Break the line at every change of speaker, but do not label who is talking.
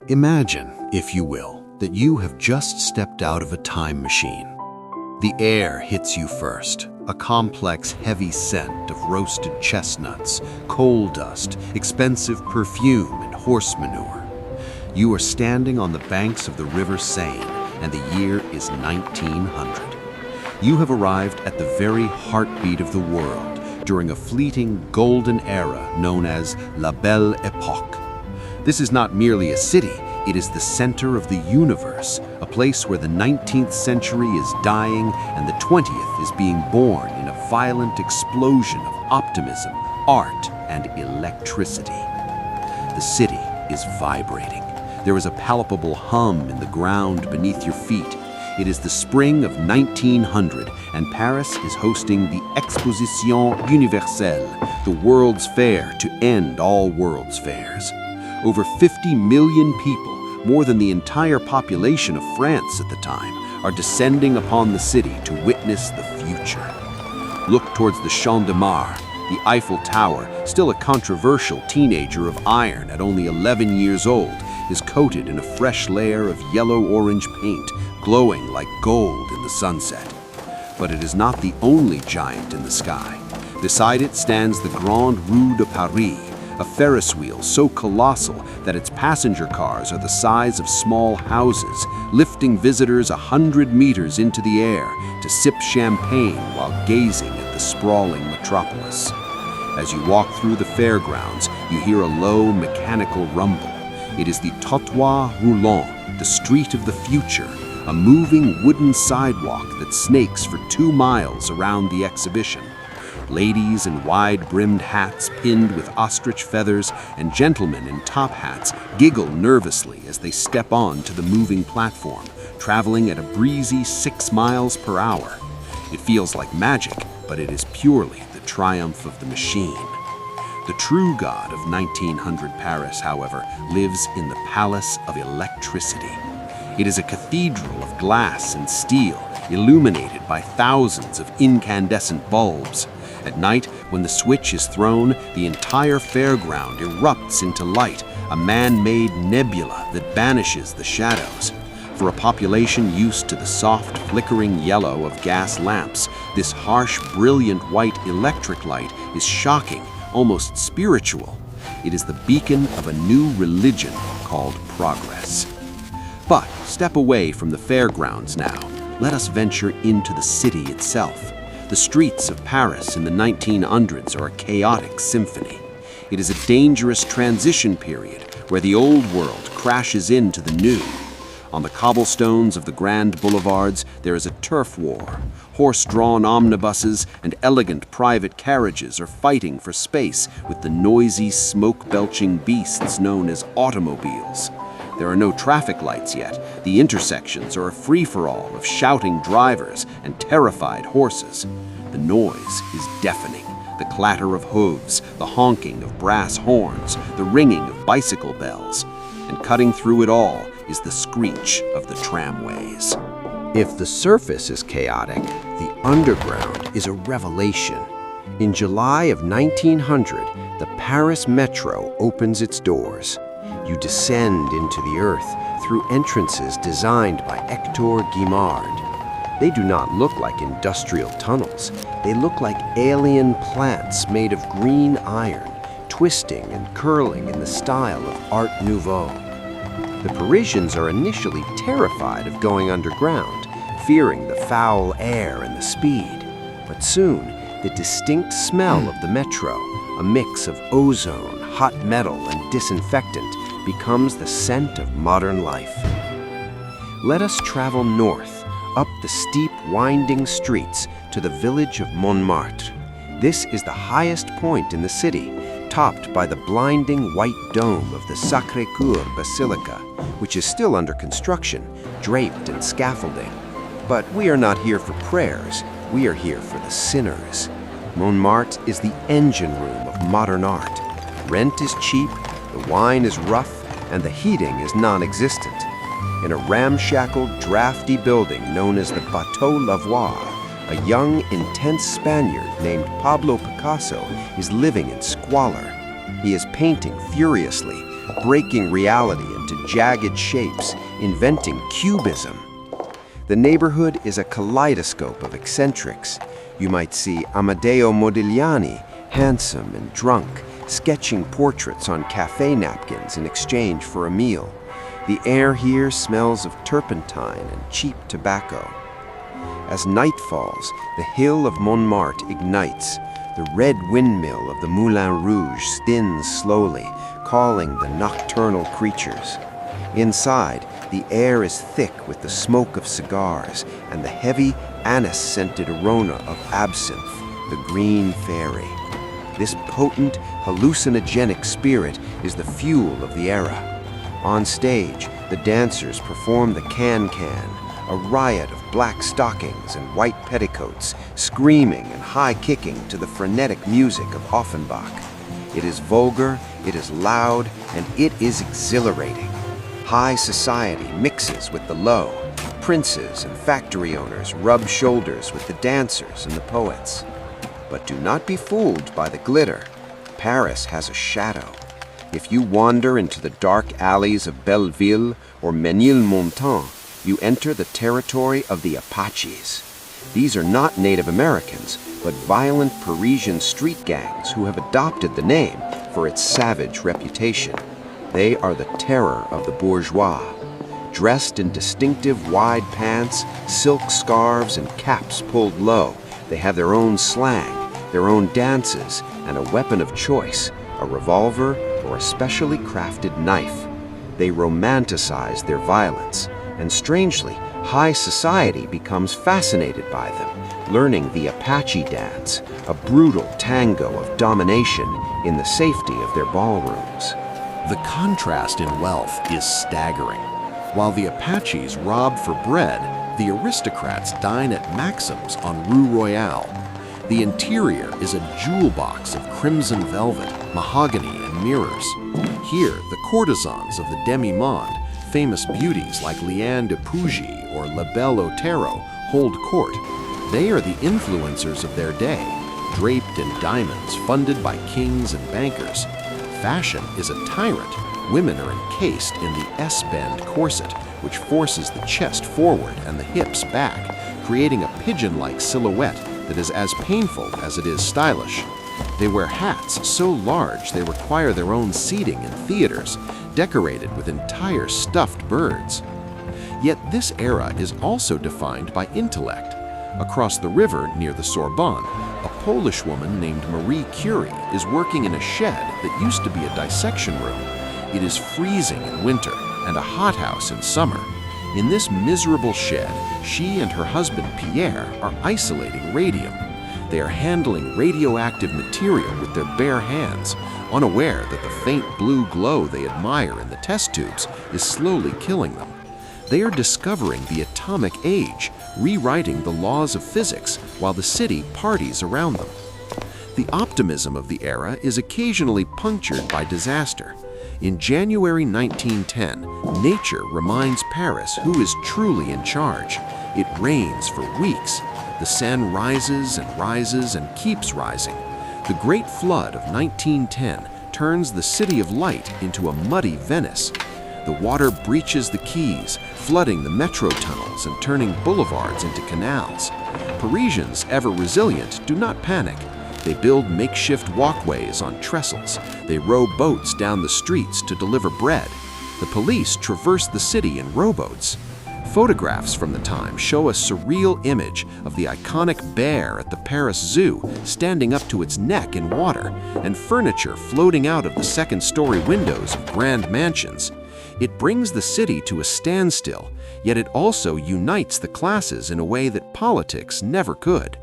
Imagine, if you will, that you have just stepped out of a time machine. The air hits you first, a complex, heavy scent of roasted chestnuts, coal dust, expensive perfume, and horse manure. You are standing on the banks of the River Seine, and the year is 1900. You have arrived at the very heartbeat of the world during a fleeting golden era known as La Belle Époque. This is not merely a city, it is the center of the universe, a place where the 19th century is dying and the 20th is being born in a violent explosion of optimism, art, and electricity. The city is vibrating. There is a palpable hum in the ground beneath your feet. It is the spring of 1900, and Paris is hosting the Exposition Universelle, the World's Fair to end all World's Fairs. Over 50 million people, more than the entire population of France at the time, are descending upon the city to witness the future. Look towards the Champ de Mars. The Eiffel Tower, still a controversial teenager of iron at only 11 years old, is coated in a fresh layer of yellow-orange paint, glowing like gold in the sunset. But it is not the only giant in the sky. Beside it stands the Grande Roue de Paris, a Ferris wheel so colossal that its passenger cars are the size of small houses, lifting visitors 100 meters into the air to sip champagne while gazing at the sprawling metropolis. As you walk through the fairgrounds, you hear a low mechanical rumble. It is the trottoir roulant, the street of the future, a moving wooden sidewalk that snakes for 2 miles around the exhibition. Ladies in wide-brimmed hats pinned with ostrich feathers and gentlemen in top hats giggle nervously as they step on to the moving platform, traveling at a breezy 6 miles per hour. It feels like magic, but it is purely the triumph of the machine. The true god of 1900 Paris, however, lives in the Palace of Electricity. It is a cathedral of glass and steel, illuminated by thousands of incandescent bulbs. At night, when the switch is thrown, the entire fairground erupts into light, a man-made nebula that banishes the shadows. For a population used to the soft, flickering yellow of gas lamps, this harsh, brilliant white electric light is shocking, almost spiritual. It is the beacon of a new religion called progress. But step away from the fairgrounds now. Let us venture into the city itself. The streets of Paris in the 1900s are a chaotic symphony. It is a dangerous transition period where the old world crashes into the new. On the cobblestones of the grand boulevards, there is a turf war. Horse-drawn omnibuses and elegant private carriages are fighting for space with the noisy, smoke-belching beasts known as automobiles. There are no traffic lights yet. The intersections are a free-for-all of shouting drivers and terrified horses. The noise is deafening. The clatter of hooves, the honking of brass horns, the ringing of bicycle bells. And cutting through it all is the screech of the tramways. If the surface is chaotic, the underground is a revelation. In July of 1900, the Paris Metro opens its doors. You descend into the earth through entrances designed by Hector Guimard. They do not look like industrial tunnels. They look like alien plants made of green iron, twisting and curling in the style of Art Nouveau. The Parisians are initially terrified of going underground, fearing the foul air and the speed. But soon, the distinct smell of the metro, a mix of ozone, hot metal, and disinfectant, becomes the scent of modern life. Let us travel north, up the steep, winding streets to the village of Montmartre. This is the highest point in the city, topped by the blinding white dome of the Sacré-Cœur Basilica, which is still under construction, draped in scaffolding. But we are not here for prayers, we are here for the sinners. Montmartre is the engine room of modern art. Rent is cheap, the wine is rough, and the heating is non-existent. In a ramshackle, drafty building known as the Bateau Lavoir, a young, intense Spaniard named Pablo Picasso is living in squalor. He is painting furiously,
breaking reality into jagged shapes, inventing cubism. The neighborhood is a kaleidoscope of eccentrics. You might see Amedeo Modigliani, handsome and drunk, sketching portraits on cafe napkins in exchange for a meal. The air here smells of turpentine and cheap tobacco. As night falls, the hill of Montmartre ignites. The red windmill of the Moulin Rouge spins slowly, calling the nocturnal creatures. Inside, the air is thick with the smoke of cigars and the heavy anise-scented aroma of absinthe, the green fairy. This potent, hallucinogenic spirit is the fuel of the era. On stage, the dancers perform the can-can, a riot of black stockings and white petticoats, screaming and high-kicking to the frenetic music of Offenbach. It is vulgar, it is loud, and it is exhilarating. High society mixes with the low. Princes and factory owners rub shoulders with the dancers and the poets. But do not be fooled by the glitter. Paris has a shadow. If you wander into the dark alleys of Belleville or Ménilmontant, you enter the territory of the Apaches. These are not Native Americans, but violent Parisian street gangs who have adopted the name for its savage reputation. They are the terror of the bourgeois. Dressed in distinctive wide pants, silk scarves, and caps pulled low, they have their own slang, their own dances, and a weapon of choice, a revolver or a specially crafted knife. They romanticize their violence, and strangely, high society becomes fascinated by them, learning the Apache dance, a brutal tango of domination in the safety of their ballrooms.
The contrast in wealth is staggering. While the Apaches rob for bread, the aristocrats dine at Maxim's on Rue Royale. The interior is a jewel box of crimson velvet, mahogany, and mirrors. Here, the courtesans of the demi-monde, famous beauties like Liane de Pougy or La Belle Otero, hold court. They are the influencers of their day, draped in diamonds funded by kings and bankers. Fashion is a tyrant. Women are encased in the S-bend corset, which forces the chest forward and the hips back, creating a pigeon-like silhouette that is as painful as it is stylish. They wear hats so large they require their own seating in theaters, decorated with entire stuffed birds. Yet this era is also defined by intellect. Across the river near the Sorbonne, a Polish woman named Marie Curie is working in a shed that used to be a dissection room. It is freezing in winter and a hothouse in summer. In this miserable shed, she and her husband Pierre are isolating radium. They are handling radioactive material with their bare hands, unaware that the faint blue glow they admire in the test tubes is slowly killing them. They are discovering the atomic age, rewriting the laws of physics while the city parties around them. The optimism of the era is occasionally punctured by disaster. In January 1910, nature reminds Paris who is truly in charge. It rains for weeks. The Seine rises and keeps rising. The Great Flood of 1910 turns the City of Light into a muddy Venice. The water breaches the quays, flooding the metro tunnels and turning boulevards into canals. Parisians, ever resilient, do not panic. They build makeshift walkways on trestles. They row boats down the streets to deliver bread. The police traverse the city in rowboats. Photographs from the time show a surreal image of the iconic bear at the Paris Zoo standing up to its neck in water, and furniture floating out of the second-story windows of grand mansions. It brings the city to a standstill, yet it also unites the classes in a way that politics never could.